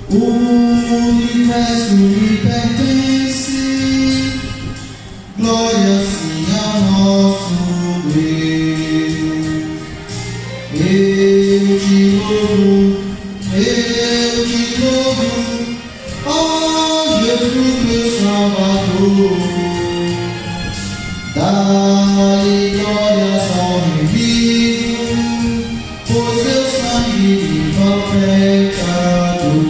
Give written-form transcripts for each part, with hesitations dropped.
O universo lhe pertence, glória sim ao nosso Deus. Eu te louvo, ó Jesus meu Salvador. Dá-lhe glórias ao remido, pois seu sangue limpa o pecador.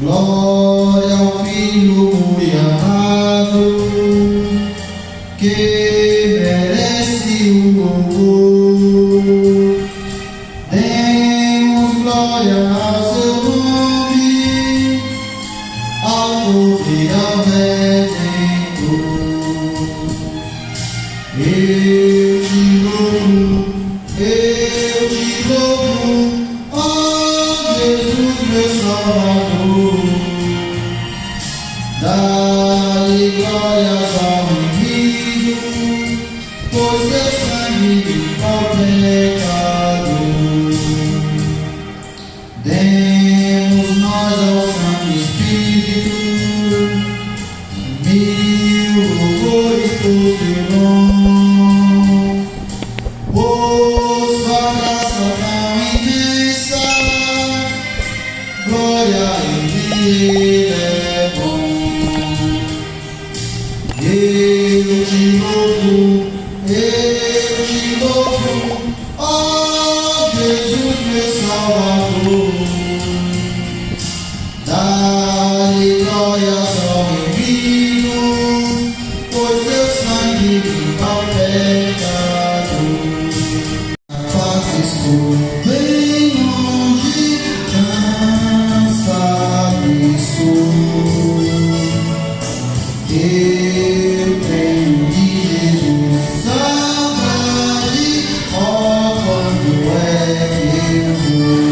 Glória ao Filho muito amado, que merece o louvor. Demos glória ao seu nome, ao poder, ao Redentor. Eu te louvo, ó Jesus meu Salvador. Dá-lhe glórias ao remido, pois seu sangue limpa o pecador. Demos nós ao Santo Espírito mil louvores por seu nome. Por sua graça tão imensa, glória a Ele é bom. Eu te louvo, ó Jesus meu Salvador. Dá-lhe glórias ao remido, pois seu sangue limpa o pecador. Estou bem longe, cansado estou. Eu tenho de Jesus saudade, ó quando é que eu vou.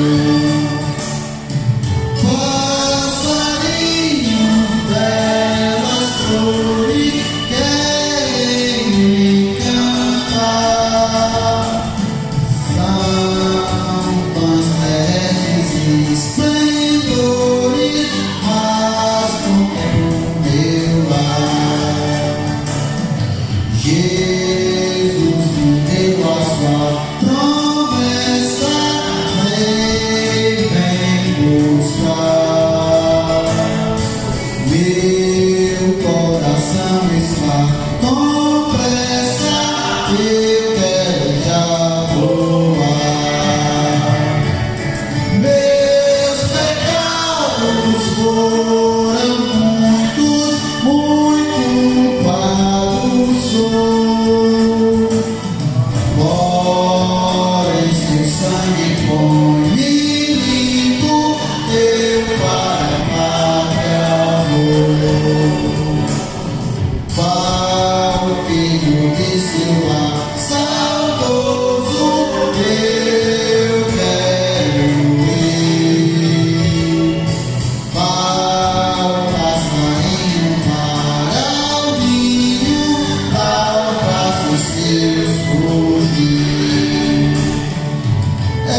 Passarinhos, belas flores, querem me cantar. São pastéis e esplendores, mas com o meu lar. Jesus me deu a sua promessa, vem buscar. Meu coração está com pressa, eu quero já voar. Meus pecados foram muitos, muito culpado sou. Porém seu sangue põe-me limpo, eu para pátria vou. Para o Filho de seu lar saudoso, eu quero ir. Para o passarinho, para o ninho, ao braço seus fugir. É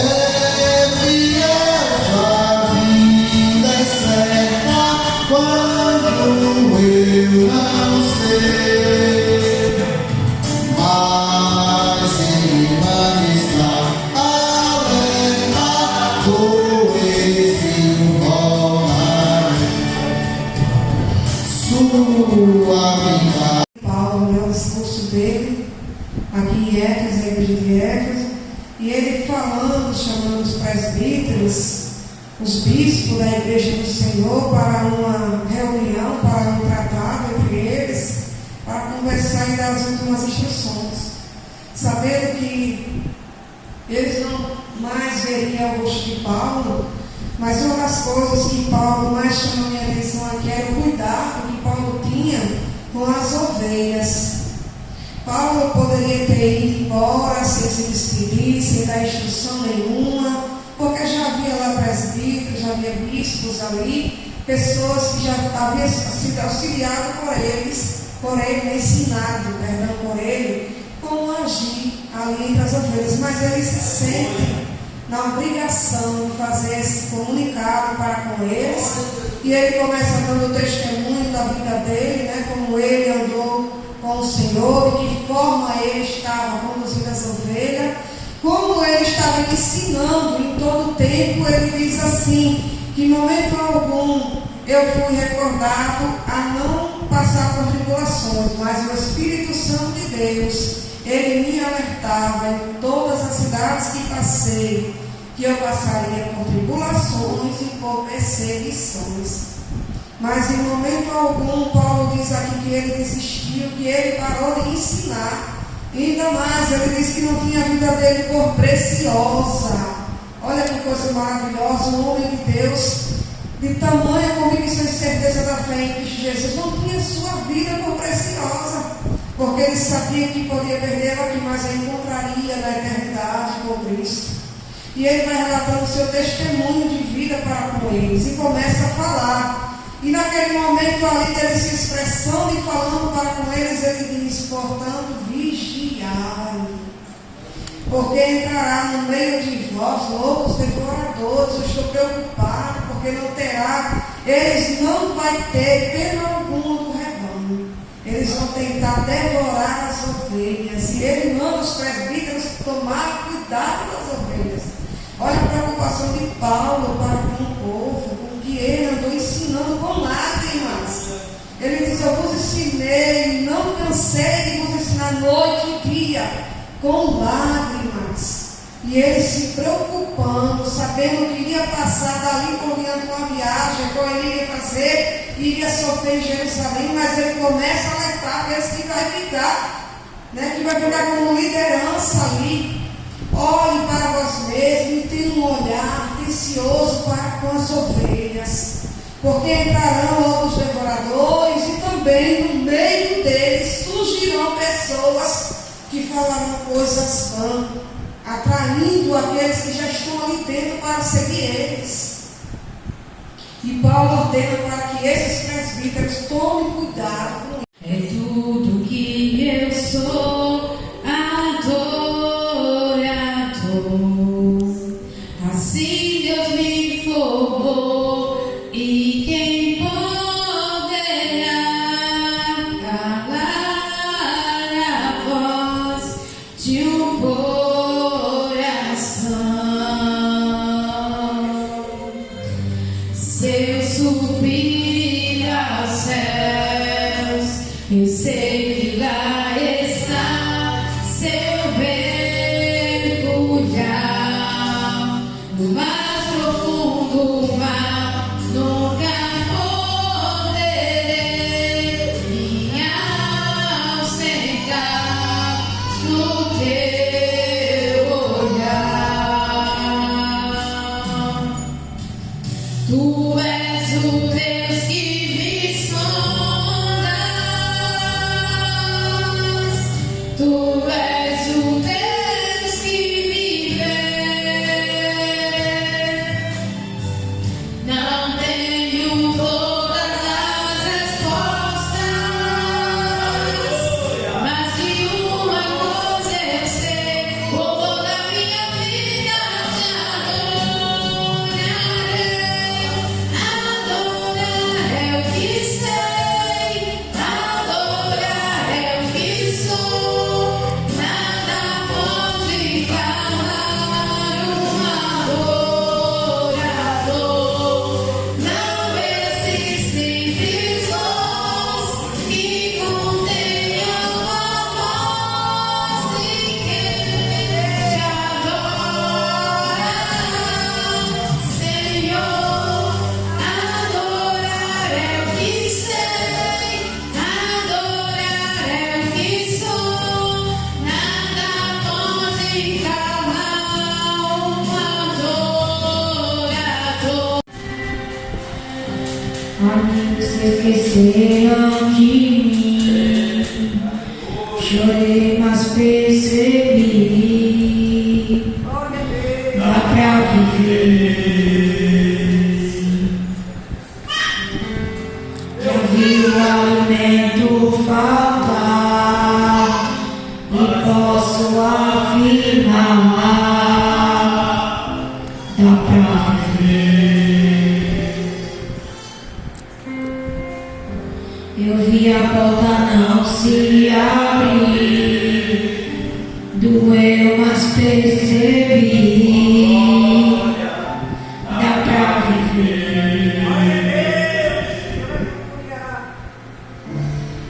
fiel sua vida é certa, quando eu não sei. Mas ele está alerta, vou esse voltar. Sua vida. Paulo, né, o discurso dele, aqui em Éfeso, na igreja de Éfeso, e ele falando, chamando os presbíteros, os bispos da igreja do Senhor, para uma reunião, para um tratado entre eles, para conversar e dar as últimas instruções, sabendo que eles não mais veriam o rosto de Paulo, mas uma das coisas que Paulo mais chamou a minha atenção aqui era o cuidado que Paulo tinha com as ovelhas. Paulo poderia ter ido embora sem se despedir, sem dar instrução nenhuma, porque já havia lá presbíteros, já havia bispos ali, pessoas que já haviam sido auxiliadas por ele, ensinado, por ele, como agir ali entre as ovelhas. Mas ele se sente na obrigação de fazer fazer esse comunicado para com eles. E ele começa dando testemunho da vida dele, né, como ele andou com o Senhor, de que forma ele estava conduzindo as ovelhas, como ele estava ensinando em todo o tempo. Ele diz assim, que em momento algum eu fui recordado a não passar por tribulações, mas o Espírito Santo de Deus, ele me alertava em todas as cidades que passei, que eu passaria por tribulações e por perseguições. Mas em momento algum, Paulo diz aqui que ele desistiu, que ele parou de ensinar. E ainda mais, ele disse que não tinha a vida dele por preciosa. Olha que coisa maravilhosa, um homem de Deus, de tamanha convicção e certeza da fé em Cristo Jesus, não tinha sua vida por preciosa, porque ele sabia que podia perder o que mais ele encontraria na eternidade com Cristo. E ele vai relatando o seu testemunho de vida para com eles e começa a falar. E naquele momento ali teve essa expressão de falando para com eles, ele diz, portanto, vigiai, porque entrará no meio de vós loucos devoradores. Eu estou preocupado, porque não terá, eles não vai ter pena alguma do rebanho. Eles vão tentar devorar as ovelhas. E ele manda os presbíteros tomar cuidado das ovelhas. Olha a preocupação de Paulo para com o povo, com o que ele andou ensinando com lágrimas. Ele diz, eu vos ensinei, não cansei de vos ensinar noite e dia, com lágrimas. E ele se preocupando, sabendo que iria passar dali por diante uma viagem, qual ele iria fazer, iria sofrer em Jerusalém, mas ele começa a alertar aqueles que vai ficar, né, que vai ficar como liderança ali. Olhe para vós mesmos e tenha um olhar atencioso para com as ovelhas, porque entrarão lobos devoradores e também no meio deles surgirão pessoas que falarão coisas vãs, atraindo aqueles que já estão ali dentro para seguir eles. E Paulo ordena para que esses presbíteros tomem cuidado com isso. É tudo que eu sou, assim Deus me formou, e quem poderá calar a voz de um coração? Se eu subir aos céus, eu sei que lá está. Se eu mergulhar no mais profundo mar, nunca poderei me ausentar do teu olhar. Tu és o Deus que me sondas, tu és o Deus que me vê. Não tenho todas as respostas, mas de uma coisa eu sei, por toda a minha vida te adorarei. Adorar é o que sei, adorar é o que sou, nada pode calar um adorador. Não existem visões que contenham a voz de quem te adora, Senhor. Adorar é o que sei, adorar é o que sou, nada pode calar um adorador. Amigos se esqueceram de mim, chorei, mas percebi, dá pra viver. Já vi o alimento faltar e posso afirmar, dá pra viver. Eu vi a porta não se abrir, doeu, mas percebi, dá pra viver.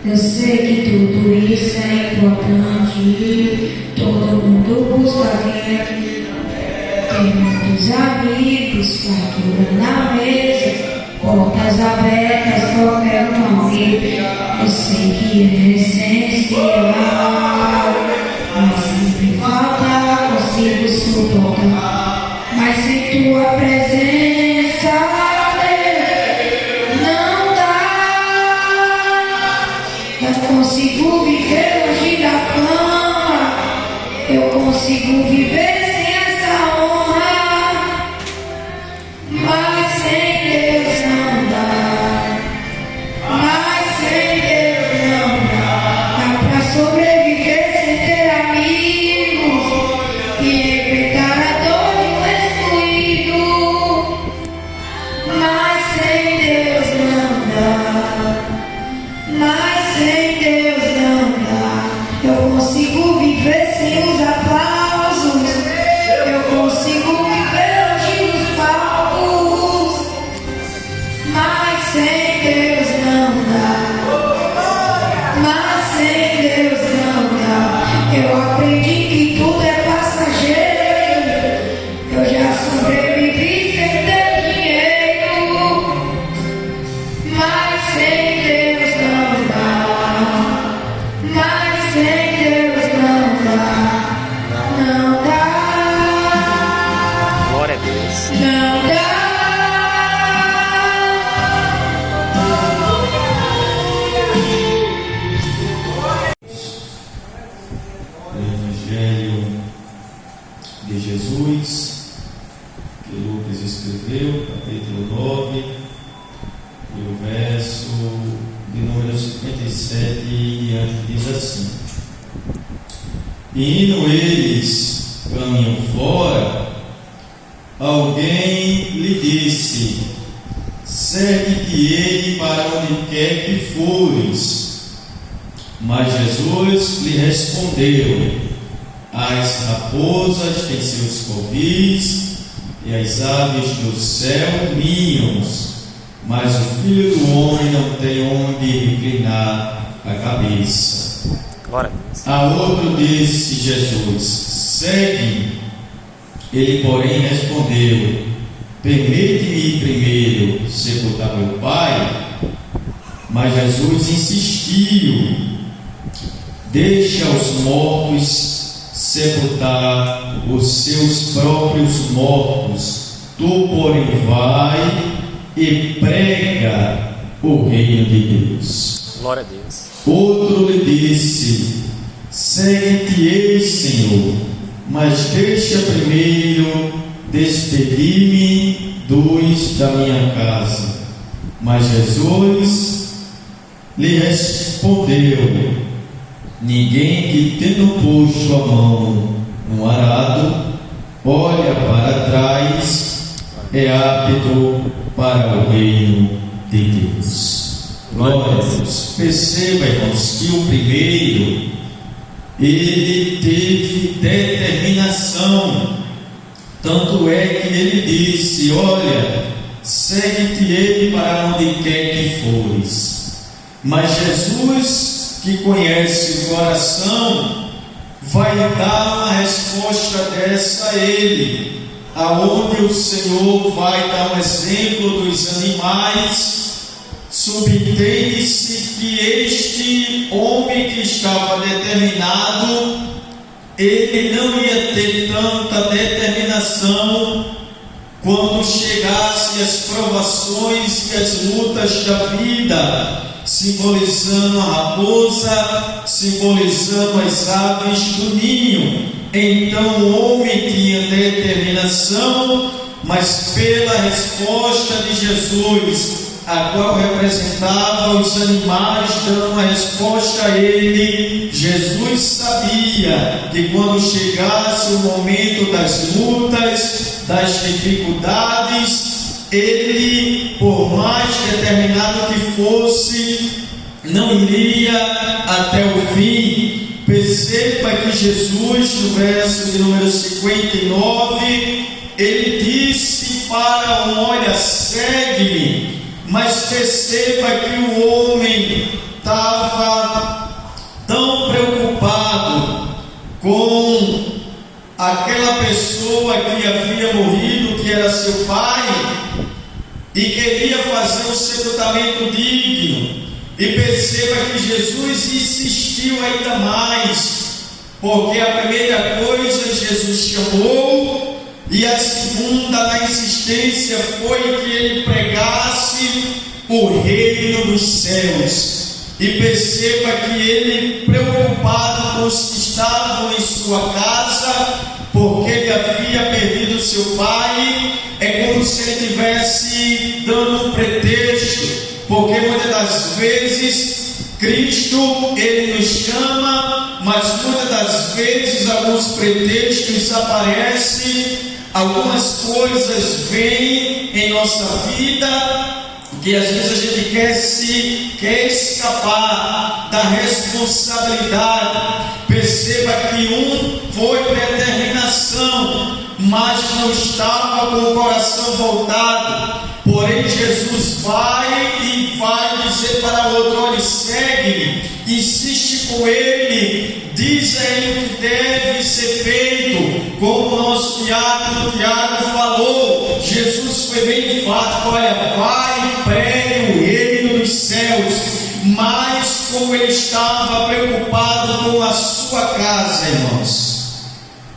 Eu sei que tudo isso é importante, todo mundo busca quem tem muitos amigos, fartura na mesa, portas abertas, qualquer um amigo. Eu sei que é essencial, mas sempre falta, consigo suportar. Mas sem tua presença, Deus, não dá. Eu consigo viver longe da fama, eu consigo viver sem essa honra, mas sem Deus não dá, mas sem Deus não dá. Dá pra sobreviver sem ter amigos e enfrentar a dor de um excluído, mas sem Deus não dá, mas sem Deus não dá. Eu consigo viver sem os aplausos, eu consigo viver longe dos palcos, mas sem Deus não dá, mas sem Deus não dá. Eu aprendi que tudo é passageiro, eu já sobrevivi sem ter dinheiro, mas sem Deus não dá, mas sem Deus não dá, não dá, Glória a Deus. não dá. O Evangelho de Jesus, que Lucas escreveu, capítulo 9, e o verso de número 57 e diante diz assim: E indo eles caminho fora, alguém lhe disse: Segue-te ele para onde quer que fores. Mas Jesus lhe respondeu: As raposas têm seus covis e as aves do céu ninhos, mas o Filho do Homem não tem onde reclinar a cabeça. Glória a Deus. A outro disse Jesus: Segue. Ele, porém, respondeu: Permite-me primeiro sepultar meu pai. Mas Jesus insistiu: Deixa os mortos sepultar os seus próprios mortos. Tu, porém, vai e prega o reino de Deus. Glória a Deus. Outro lhe disse: Segue-te-ei, Senhor, mas deixa primeiro despedir-me dos da minha casa. Mas Jesus lhe respondeu: Ninguém que, tendo posto a mão no arado, olha para trás, é apto para o reino de Deus. Glória a Deus. Perceba, irmãos, que o primeiro, ele teve determinação. Tanto é que ele disse: Olha, segue-te ele para onde quer que fores. Mas Jesus, que conhece o coração, vai dar uma resposta dessa a ele, aonde o Senhor vai dar um exemplo dos animais. Subentende-se que este homem que estava determinado, ele não ia ter tanta determinação quando chegassem as provações e as lutas da vida, simbolizando a raposa, simbolizando as aves do ninho. Então o homem tinha determinação, mas pela resposta de Jesus, a qual representava os animais dando uma resposta a ele, Jesus sabia que quando chegasse o momento das lutas, das dificuldades, ele, por mais determinado que fosse, não iria até o fim. Perceba que Jesus, no verso de número 59, ele disse para um: olha, segue-me. Mas perceba que o homem estava tão preocupado com aquela pessoa que havia morrido, que era seu pai, e queria fazer um sepultamento digno. E perceba que Jesus insistiu ainda mais, porque a primeira coisa Jesus chamou, e a segunda na insistência foi que ele pregasse o reino dos céus. E perceba que ele, preocupado com os que estavam em sua casa, porque ele havia perdido seu pai, é como se ele estivesse dando um pretexto. Porque muitas das vezes Cristo, ele nos chama, mas muitas das vezes alguns pretextos aparecem, algumas coisas vêm em nossa vida, que às vezes a gente quer escapar da responsabilidade. Perceba que foi determinação, mas não estava com o coração voltado. Porém Jesus vai dizer para o outro: olha, segue-me, insiste com ele, diz a ele o que deve ser feito, como o nosso Tiago falou. Jesus foi bem enfático: olha, vai e pregue o reino dos céus. Mas como ele estava preocupado com a sua casa, irmãos,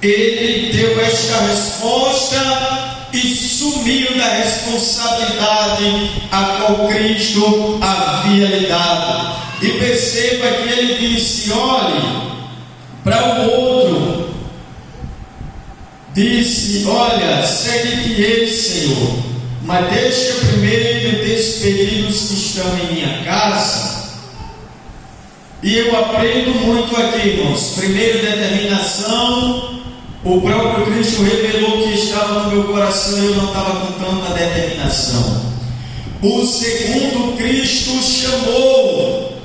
ele deu esta resposta e sumiu da responsabilidade a qual Cristo havia lhe dado. E perceba que ele disse: olhe para o outro, disse: olha, segue-te, Senhor, mas deixa primeiro despedir os que estão em minha casa. E eu aprendo muito aqui, irmãos. Primeiro, determinação. O próprio Cristo revelou que estava no meu coração e eu não estava com tanta determinação. O segundo, Cristo chamou,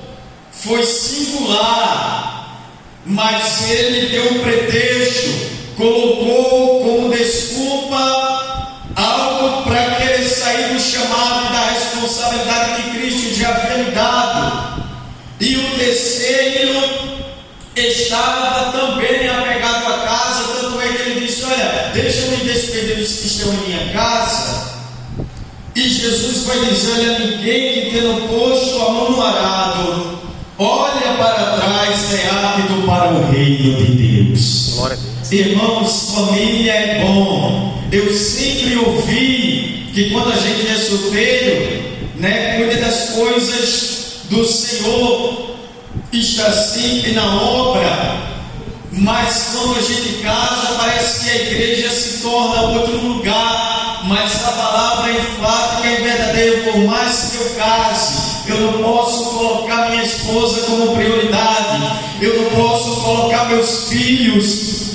foi singular, mas ele deu um pretexto, colocou como desculpa algo para querer sair do chamado e da responsabilidade que Cristo já havia lhe dado. E o terceiro estava também apegado à casa, tanto é que ele disse: olha, deixa-me despedir dos que estão em minha casa. E Jesus vai dizer: olha, ninguém que tendo posto a mão no arado, olha para trás, é apto para o reino de Deus. Glória a Deus. Irmãos, família é bom. Eu sempre ouvi que quando a gente é solteiro, cuida das coisas do Senhor, está sempre na obra, mas quando a gente casa, parece que a igreja se torna outro lugar. Mas a palavra enfática e verdadeira: por mais que eu case, eu não posso colocar minha esposa como prioridade, eu não posso colocar meus filhos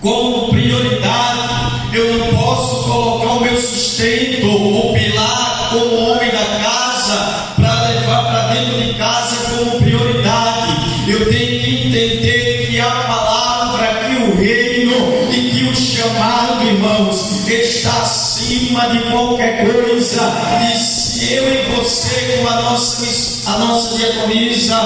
como prioridade, eu não posso colocar o meu sustento, o pilar, como homem da casa, para levar para dentro de casa como prioridade. Eu tenho que entender que a palavra, que o reino e que o chamado, irmãos, está acima de qualquer coisa. E se eu e você, com a nossa diaconisa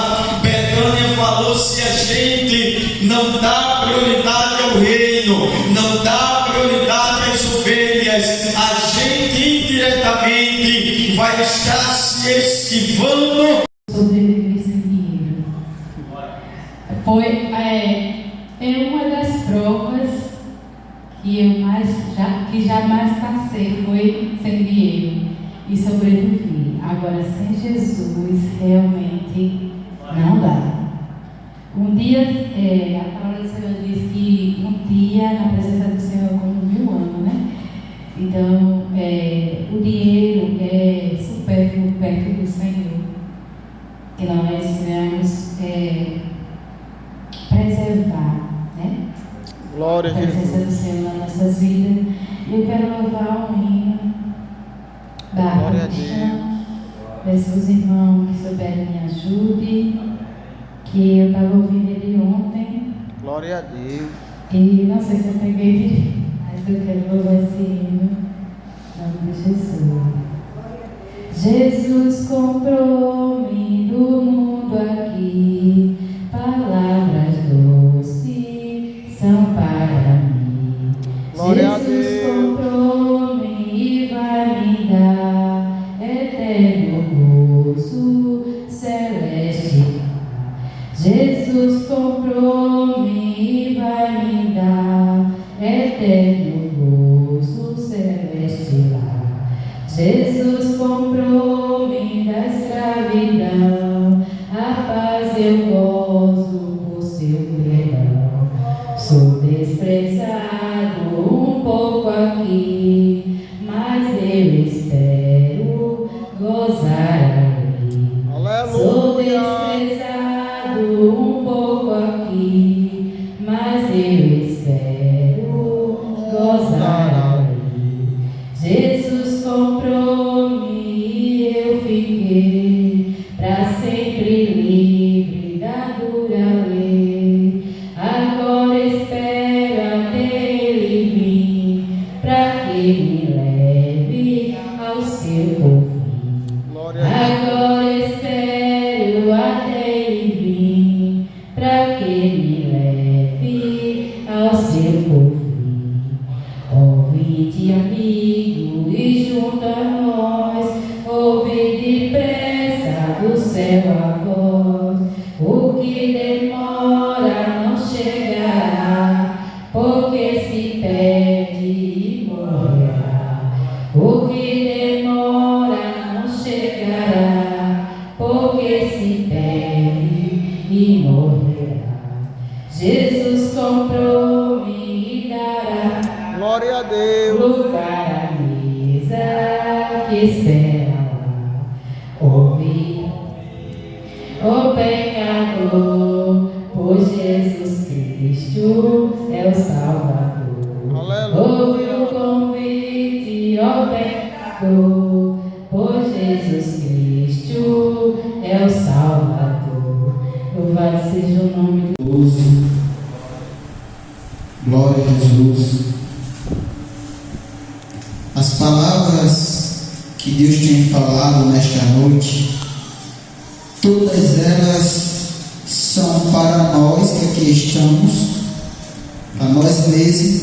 Betânia falou, se a gente não dá prioridade ao reino, não dá prioridade às ovelhas, a gente indiretamente vai estar se esquivando. Sobreviver sem dinheiro. É uma das provas que jamais passei, foi sem dinheiro e sobreviver. Agora, sem Jesus, realmente não dá. Um dia, a palavra do Senhor diz que um dia na presença do Senhor é como 1000 anos, né? Então, o dinheiro é supérfluo perto do Senhor, que nós venhamos preservar, né? Glória a A presença Jesus. do Senhor nas nossas vidas. Eu quero Bárbara Cristiano. Peço aos irmãos que souberem me ajude, que eu estava ouvindo ele ontem. Glória a Deus. E não sei se eu peguei direito, mas eu quero louvar esse hino. Em nome de Jesus. Jesus comprou-me do mundo aqui, palavras doces são para mim. Glória a Jesus Deus. comprou-me e vai me dar eterno gozo celeste. Jesus comprou-me e vai me dar eterno gozo celestial. Jesus comprou-me da escravidão, a paz eu gozo por seu perdão. Sou desprezado um pouco aqui, mas eu espero gozar ali. Sou desprezado um pouco aqui, mas eu espero gozar ali. Jesus comprou-me e eu fiquei pra sempre livre da dura lei. Agora espero dele vir, pra que me leve ao seu fim. Agora espero até ele vir, pra que me leve ao seu fim. Ouve-te, amigo, e junto a nós, ouve depressa do céu a voz. O que demora não chegará, porque se perde e morrerá. O que demora não chegará, porque se perde e morrerá. Jesus comprou-me e dará Glória a Deus. lugar à mesa que espera lá. Ouve, ó pecador, pois Jesus Cristo é o Salvador. Ouve o convite, ó pecador, pois Jesus Cristo é o Salvador. Louvado seja o nome de Deus. Glória a Jesus. As palavras que Deus tem falado nesta noite, todas elas são para nós que aqui estamos, para nós mesmos,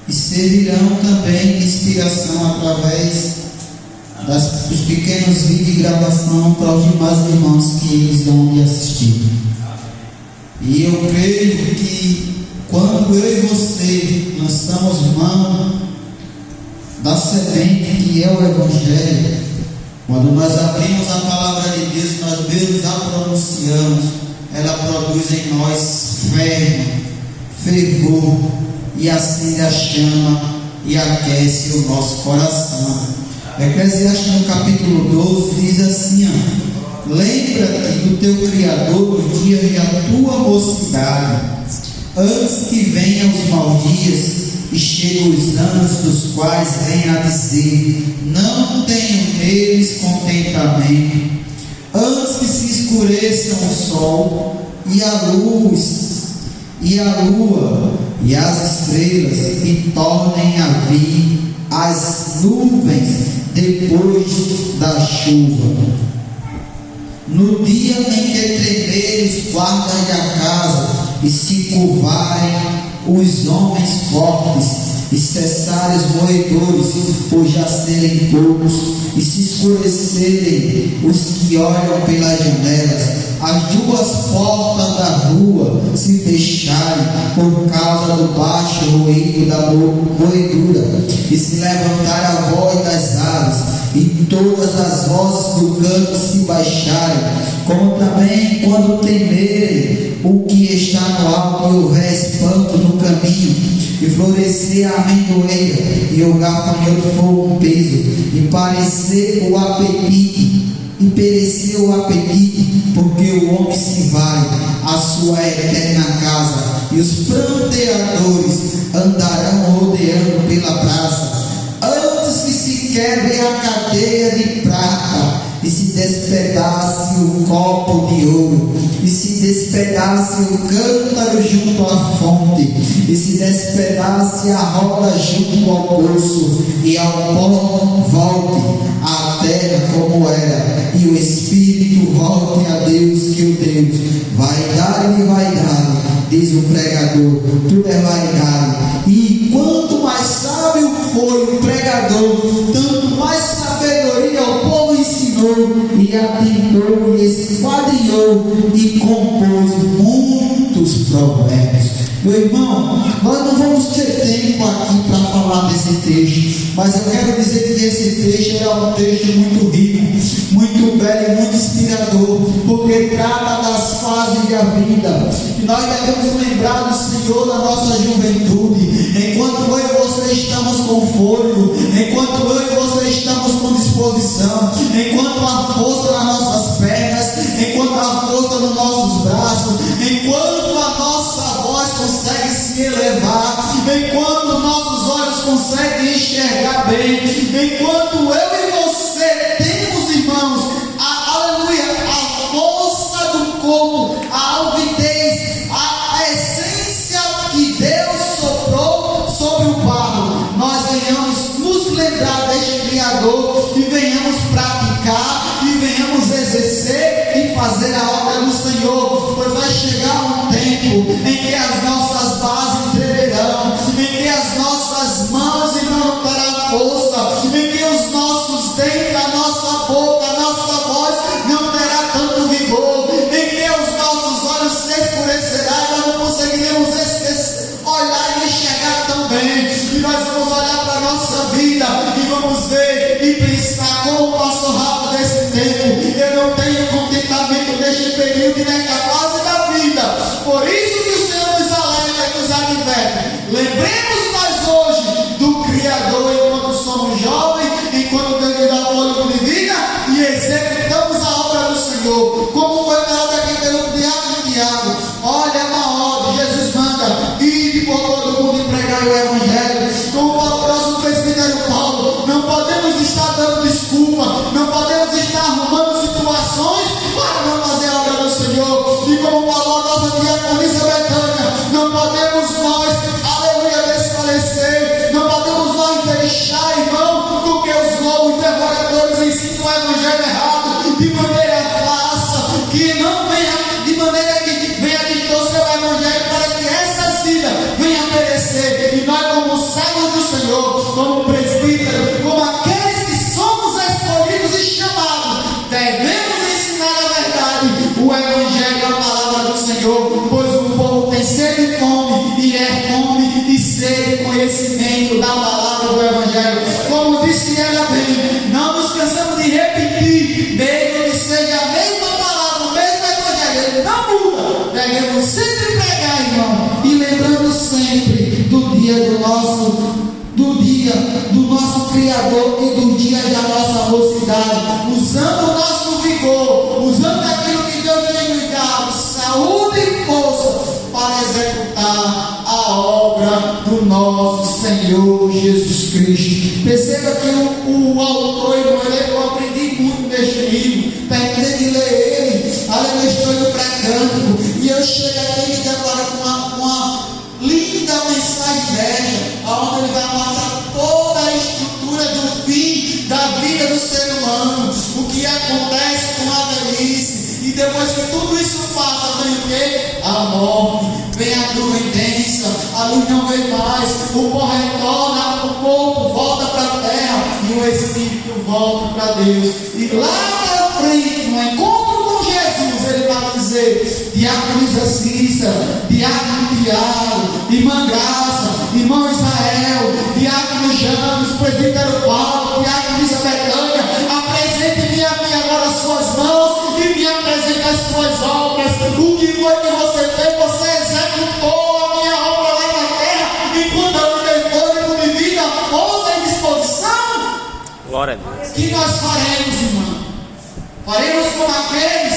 e servirão também de inspiração através dos pequenos vídeos de gravação para os demais irmãos que eles vão de assistir. E eu creio que quando eu e você lançamos mão da semente que é o Evangelho, quando nós abrimos a palavra de Deus, nós mesmos a pronunciamos, ela produz em nós fé, fervor, e acende a chama e aquece o nosso coração. Eclesiastes no capítulo 12 diz assim: lembra-te do teu Criador nos dias da tua mocidade, antes que venham os maus dias e cheguem os anos dos quais venha a dizer: não tenho neles contentamento. Antes que se escureçam o sol e a luz e a lua e as estrelas, e tornem a vir as nuvens depois da chuva. No dia em que tremerem os guardas da casa e se curvarem os homens fortes e cessarem os moedores, por já serem poucos, e se escurecerem os que olham pelas janelas, as duas portas da rua se fecharem por causa do baixo ruído da moedura, e se levantar a voz das aves, e todas as vozes do canto se baixarem, como também quando temerem o que está no alto e houver espanto no caminho, e florescer a amendoeira e o gafanhoto for um peso, e parecer o apetite, e perecer o apetite, porque o homem se vai à sua eterna casa, e os pranteadores andarão rodeando pela praça, antes que se quebre a cadeia de prata, e se despedace o copo de ouro, e se despedace o cântaro junto à fonte, e se despedace a roda junto ao poço, e ao pó volte a terra como era, e o Espírito volte a Deus, que o Deus vaidade e vaidade, diz o pregador, tudo é vaidade. E quanto mais sábio foi o pregador, tanto mais sabedoria o povo ensinou, e atinou, e esquadrinhou, e compôs muitos provérbios. Meu irmão, nós não vamos ter tempo aqui para falar desse texto, mas eu quero dizer que esse texto é um texto muito rico, muito belo e muito inspirador, porque trata das fases da vida. E nós devemos lembrar do Senhor na nossa juventude, enquanto eu e você estamos com fôlego, enquanto eu e você estamos com disposição, enquanto há força nas nossas pernas, enquanto há força nos nossos braços, enquanto a nossa voz consegue se elevar, enquanto nossos olhos conseguem enxergar bem, enquanto eu e você temos, irmãos, aleluia, a força do corpo, a alvidez, a essência que Deus soprou sobre o barro, nós venhamos nos lembrar deste Criador e venhamos praticar e venhamos exercer e fazer a obra do Senhor, pois vai chegar um tempo em que as nossas bases tremerão, em que as nossas mãos não terão força, em que os nossos dentes, a nossa boca, a nossa voz não terá tanto vigor, em que os nossos olhos se escurecerão e nós não conseguiremos olhar e enxergar também, e nós vamos olhar para a nossa vida e vamos ver e pensar como passou rápido esse tempo. Eu não tenho contentamento neste período e nesta fase da vida, por isso que o Senhor nos alerta e nos adverte. Lembremos nós hoje do Criador enquanto somos jovens, enquanto Deus nos dá fôlego de vida e executamos a obra do Senhor, como foi falado aqui pelo Tiago. Olha uma ordem, Jesus manda, ide por todo mundo e pregai o Evangelho, como falou o nosso presbítero Paulo. Não podemos estar dando desculpa, não podemos estar arrumando situações para não fazer a obra do Senhor, e como falou a nossa diaconisa Betânia, não podemos nós, aleluia, desfalecer, não podemos nós deixar, irmão, com que os lobos devoradores ensinem o Evangelho errado, de maneira fácil, que não venha, de maneira que venha distorcer o Evangelho, para que essas vidas venham a perecer, e nós como servos do Senhor, como presbíteros, como aqueles que somos escolhidos e chamados, devemos ensinar a verdade, o Evangelho, a palavra do Senhor, pois o povo tem sede e fome, e é fome e sede e conhecimento da palavra do Evangelho. Como disse ela bem, não nos cansamos de repetir, mesmo que seja a mesma palavra, o mesmo Evangelho, ele não muda. Devemos sempre pregar, irmão, e lembrando sempre do dia do nosso Criador e do dia da nossa mocidade, usando o nosso vigor, usando aquilo que Deus tem nos dado, saúde e força, para executar a obra do nosso Senhor Jesus Cristo. Perceba que o autor, eu aprendi muito neste livro, terminei de ler ele, aleluia, estou no pré-cântico, e eu chego aqui e declaro com uma linda mensagem dessa, onde ele vai mostrar toda a estrutura do fim da vida do ser humano, o que acontece com a velhice, e depois que tudo isso passa, vem o quê? A morte, vem a doença, a luz não vem mais, o pó retorna, o corpo volta para a terra e o espírito volta para Deus. E lá na frente, no encontro com Jesus, ele vai dizer: diaconisa Cícera, diácono Tiago, irmã Graça, irmão Israel, diácono James, presbítero Paulo, diaconisa Betânia, apresente-me a mim agora as suas mãos e me apresente as suas obras. O que foi que você fez? Você executou a minha obra lá na terra, enquanto eu me dei fôlego de vida, força e disposição. Glória a Deus. O que nós faremos, irmão? Faremos como aqueles